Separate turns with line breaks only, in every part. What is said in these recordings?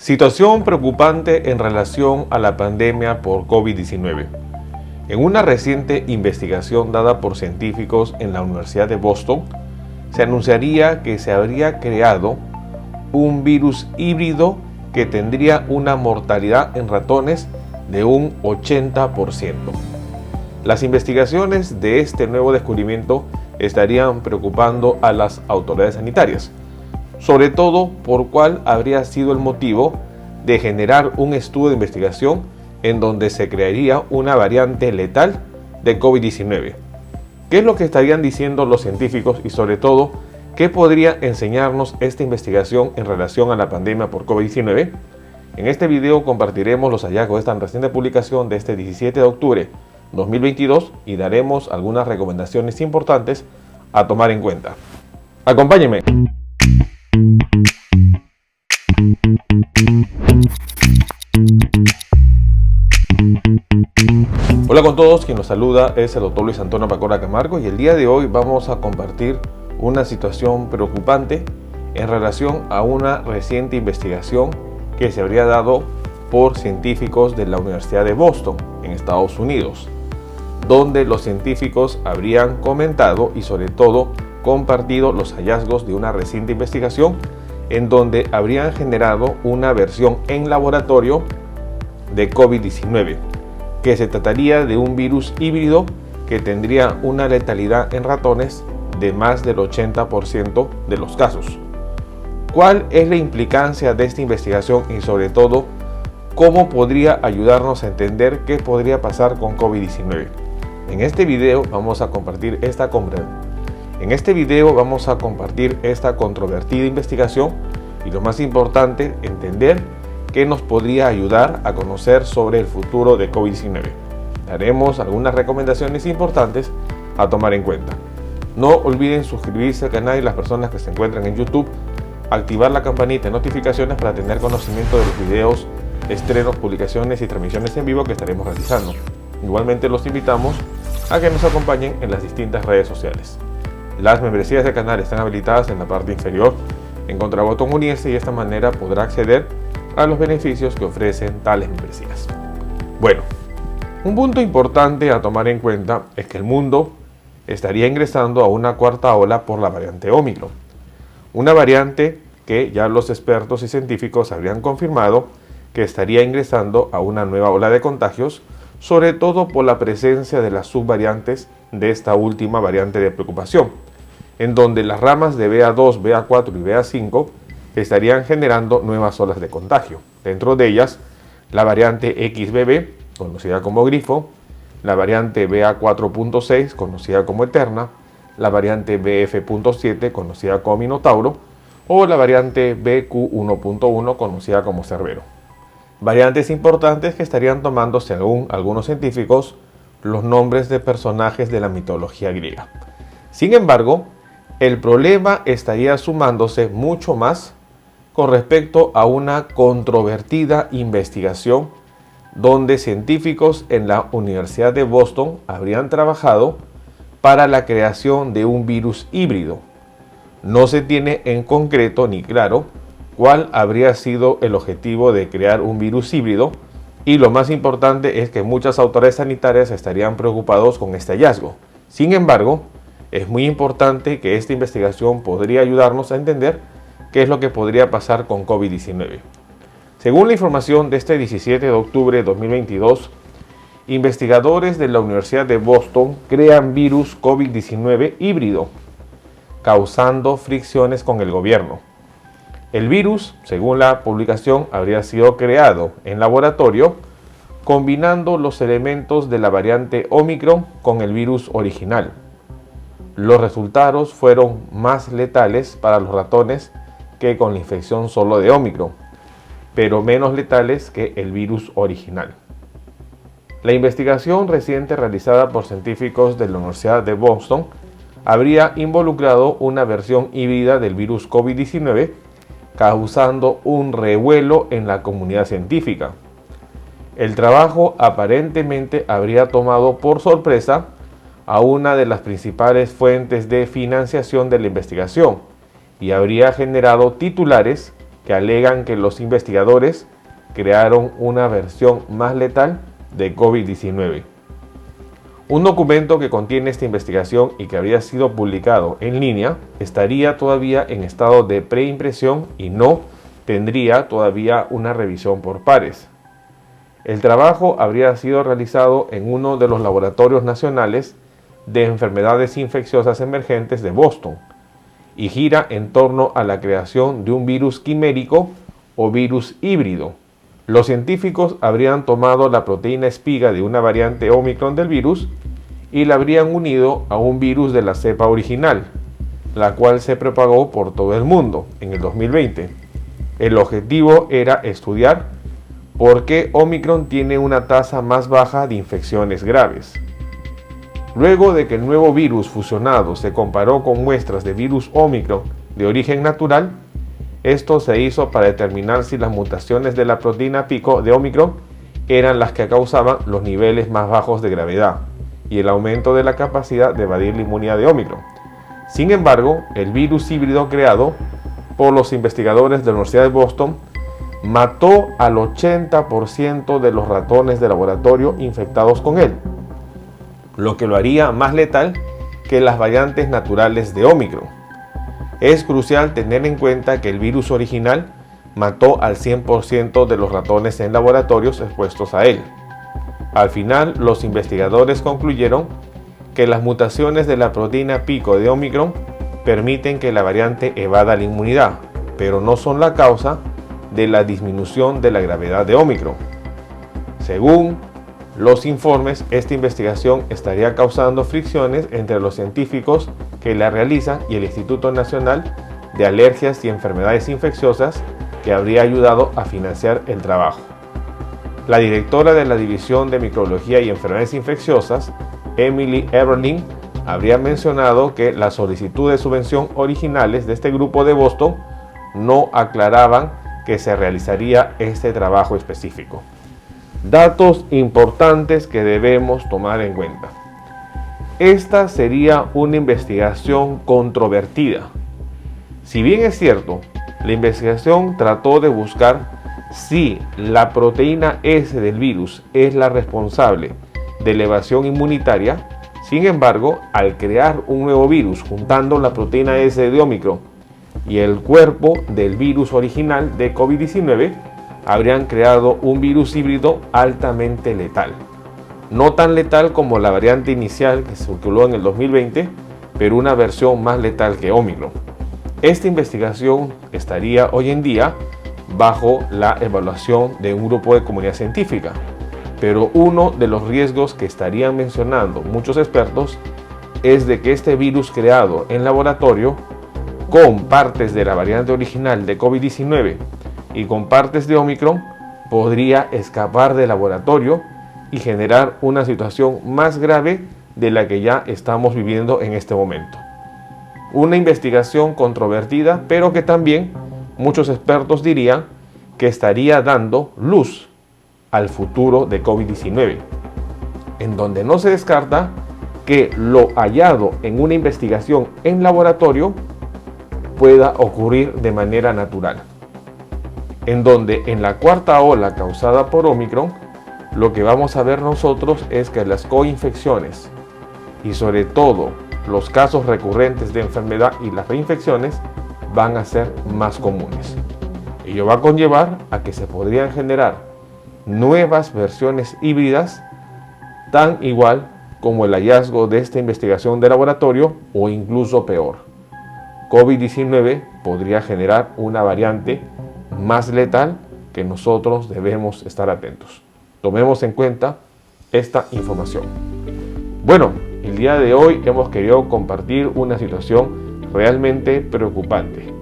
Situación preocupante en relación a la pandemia por COVID-19. En una reciente investigación dada por científicos en la Universidad de Boston, se anunciaría que se habría creado un virus híbrido que tendría una mortalidad en ratones de un 80%. Las investigaciones de este nuevo descubrimiento estarían preocupando a las autoridades sanitarias, sobre todo por cuál habría sido el motivo de generar un estudio de investigación en donde se crearía una variante letal de COVID-19. ¿Qué es lo que estarían diciendo los científicos y sobre todo qué podría enseñarnos esta investigación en relación a la pandemia por COVID-19? En este video compartiremos los hallazgos de esta reciente publicación de este 17 de octubre 2022 y daremos algunas recomendaciones importantes a tomar en cuenta. Acompáñenme. Hola con todos, quien nos saluda es el doctor Luis Antonio Pacora Camargo y el día de hoy vamos a compartir una situación preocupante en relación a una reciente investigación que se habría dado por científicos de la Universidad de Boston en Estados Unidos, donde los científicos habrían comentado y sobre todo compartido los hallazgos de una reciente investigación en donde habrían generado una versión en laboratorio de COVID-19, que se trataría de un virus híbrido que tendría una letalidad en ratones de más del 80% de los casos. ¿Cuál es la implicancia de esta investigación y sobre todo cómo podría ayudarnos a entender qué podría pasar con COVID-19? En este video vamos a compartir esta controvertida investigación y lo más importante, entender qué nos podría ayudar a conocer sobre el futuro de COVID-19. Daremos algunas recomendaciones importantes a tomar en cuenta. No olviden suscribirse al canal y las personas que se encuentran en YouTube, activar la campanita de notificaciones para tener conocimiento de los videos, estrenos, publicaciones y transmisiones en vivo que estaremos realizando. Igualmente los invitamos a que nos acompañen en las distintas redes sociales. Las membresías del canal están habilitadas en la parte inferior. Encontrará el botón unirse y de esta manera podrá acceder a los beneficios que ofrecen tales membresías. Bueno, un punto importante a tomar en cuenta es que el mundo estaría ingresando a una cuarta ola por la variante Omicron. Una variante que ya los expertos y científicos habrían confirmado que estaría ingresando a una nueva ola de contagios, sobre todo por la presencia de las subvariantes de esta última variante de preocupación, en donde las ramas de BA2, BA4 y BA5 estarían generando nuevas olas de contagio. Dentro de ellas, la variante XBB, conocida como grifo, la variante BA4.6, conocida como eterna, la variante BF.7, conocida como minotauro, o la variante BQ1.1, conocida como cerbero. Variantes importantes que estarían tomando, según algunos científicos, los nombres de personajes de la mitología griega. Sin embargo, el problema estaría sumándose mucho más con respecto a una controvertida investigación donde científicos en la Universidad de Boston habrían trabajado para la creación de un virus híbrido. No se tiene en concreto ni claro cuál habría sido el objetivo de crear un virus híbrido y lo más importante es que muchas autoridades sanitarias estarían preocupados con este hallazgo. Sin embargo, es muy importante que esta investigación podría ayudarnos a entender qué es lo que podría pasar con COVID-19. Según la información de este 17 de octubre de 2022, investigadores de la Universidad de Boston crean virus COVID-19 híbrido, causando fricciones con el gobierno. El virus, según la publicación, habría sido creado en laboratorio combinando los elementos de la variante Omicron con el virus original. Los resultados fueron más letales para los ratones que con la infección solo de Omicron, pero menos letales que el virus original. La investigación reciente realizada por científicos de la Universidad de Boston habría involucrado una versión híbrida del virus COVID-19, causando un revuelo en la comunidad científica. El trabajo aparentemente habría tomado por sorpresa a una de las principales fuentes de financiación de la investigación y habría generado titulares que alegan que los investigadores crearon una versión más letal de COVID-19. Un documento que contiene esta investigación y que habría sido publicado en línea estaría todavía en estado de preimpresión y no tendría todavía una revisión por pares. El trabajo habría sido realizado en uno de los laboratorios nacionales de enfermedades infecciosas emergentes de Boston y gira en torno a la creación de un virus quimérico o virus híbrido. Los científicos habrían tomado la proteína espiga de una variante Omicron del virus y la habrían unido a un virus de la cepa original, la cual se propagó por todo el mundo en el 2020. El objetivo era estudiar por qué Omicron tiene una tasa más baja de infecciones graves. Luego de que el nuevo virus fusionado se comparó con muestras de virus Omicron de origen natural, esto se hizo para determinar si las mutaciones de la proteína pico de Omicron eran las que causaban los niveles más bajos de gravedad y el aumento de la capacidad de evadir la inmunidad de Omicron. Sin embargo, el virus híbrido creado por los investigadores de la Universidad de Boston mató al 80% de los ratones de laboratorio infectados con él, lo que lo haría más letal que las variantes naturales de Omicron. Es crucial tener en cuenta que el virus original mató al 100% de los ratones en laboratorios expuestos a él. Al final, los investigadores concluyeron que las mutaciones de la proteína pico de Omicron permiten que la variante evada la inmunidad, pero no son la causa de la disminución de la gravedad de Omicron. Según los informes, esta investigación estaría causando fricciones entre los científicos que la realizan y el Instituto Nacional de Alergias y Enfermedades Infecciosas, que habría ayudado a financiar el trabajo. La directora de la División de Microbiología y Enfermedades Infecciosas, Emily Eberlin, habría mencionado que las solicitudes de subvención originales de este grupo de Boston no aclaraban que se realizaría este trabajo específico. Datos importantes que debemos tomar en cuenta. Esta sería una investigación controvertida. Si bien es cierto, la investigación trató de buscar si la proteína S del virus es la responsable de elevación inmunitaria, sin embargo, al crear un nuevo virus juntando la proteína S de Omicron y el cuerpo del virus original de COVID-19, habrían creado un virus híbrido altamente letal. No tan letal como la variante inicial que circuló en el 2020, pero una versión más letal que Omicron. Esta investigación estaría hoy en día bajo la evaluación de un grupo de comunidad científica, pero uno de los riesgos que estarían mencionando muchos expertos es de que este virus creado en laboratorio con partes de la variante original de COVID-19 y con partes de Omicron podría escapar del laboratorio y generar una situación más grave de la que ya estamos viviendo en este momento. Una investigación controvertida, pero que también muchos expertos dirían que estaría dando luz al futuro de COVID-19, en donde no se descarta que lo hallado en una investigación en laboratorio pueda ocurrir de manera natural, en donde en la cuarta ola causada por Omicron, lo que vamos a ver nosotros es que las coinfecciones y sobre todo los casos recurrentes de enfermedad y las reinfecciones van a ser más comunes. Ello va a conllevar a que se podrían generar nuevas versiones híbridas tan igual como el hallazgo de esta investigación de laboratorio o incluso peor. COVID-19 podría generar una variante más letal que nosotros debemos estar atentos. Tomemos en cuenta esta información. Bueno, el día de hoy hemos querido compartir una situación realmente preocupante.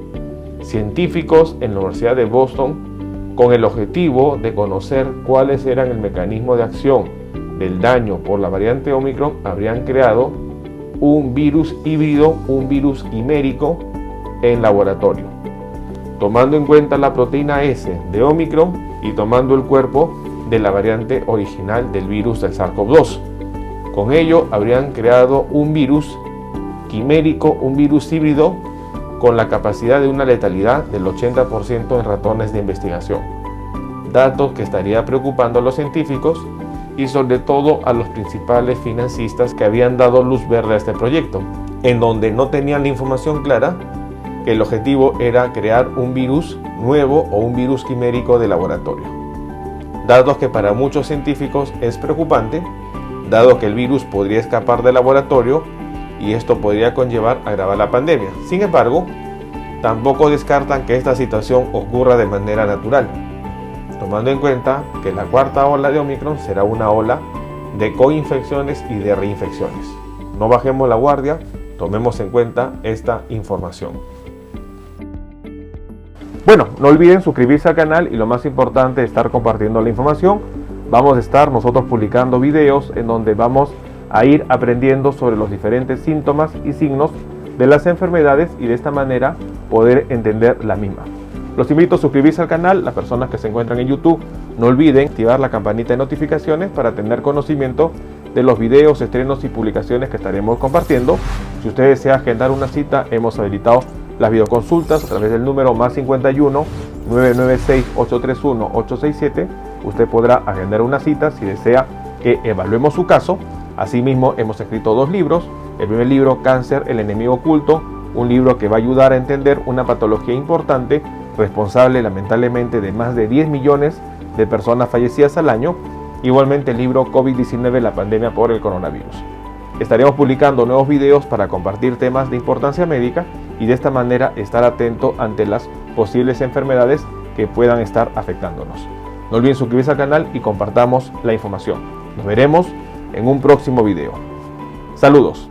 Científicos en la Universidad de Boston, con el objetivo de conocer cuáles eran el mecanismo de acción del daño por la variante Omicron, habrían creado un virus híbrido, un virus quimérico en laboratorio, tomando en cuenta la proteína S de Omicron y tomando el cuerpo de la variante original del virus del SARS-CoV-2. Con ello habrían creado un virus quimérico, un virus híbrido con la capacidad de una letalidad del 80% en ratones de investigación. Datos que estaría preocupando a los científicos y sobre todo a los principales financistas que habían dado luz verde a este proyecto, en donde no tenían la información clara que el objetivo era crear un virus nuevo o un virus quimérico de laboratorio. Datos que para muchos científicos es preocupante, dado que el virus podría escapar del laboratorio y esto podría conllevar a agravar la pandemia. Sin embargo, tampoco descartan que esta situación ocurra de manera natural, tomando en cuenta que la cuarta ola de Omicron será una ola de coinfecciones y de reinfecciones. No bajemos la guardia, tomemos en cuenta esta información. Bueno, no olviden suscribirse al canal y lo más importante, estar compartiendo la información. Vamos a estar nosotros publicando videos en donde vamos a ir aprendiendo sobre los diferentes síntomas y signos de las enfermedades y de esta manera poder entender la misma. Los invito a suscribirse al canal. Las personas que se encuentran en YouTube, no olviden activar la campanita de notificaciones para tener conocimiento de los videos, estrenos y publicaciones que estaremos compartiendo. Si usted desea agendar una cita, hemos habilitado las videoconsultas a través del número +51 996 831 867. Usted podrá agendar una cita si desea que evaluemos su caso. Asimismo, hemos escrito 2 libros. El primer libro, Cáncer, el enemigo oculto, un libro que va a ayudar a entender una patología importante, responsable lamentablemente de más de 10 millones de personas fallecidas al año. Igualmente el libro COVID-19, la pandemia por el coronavirus. Estaremos publicando nuevos videos para compartir temas de importancia médica y de esta manera estar atento ante las posibles enfermedades que puedan estar afectándonos. No olviden suscribirse al canal y compartamos la información. Nos veremos en un próximo video. Saludos.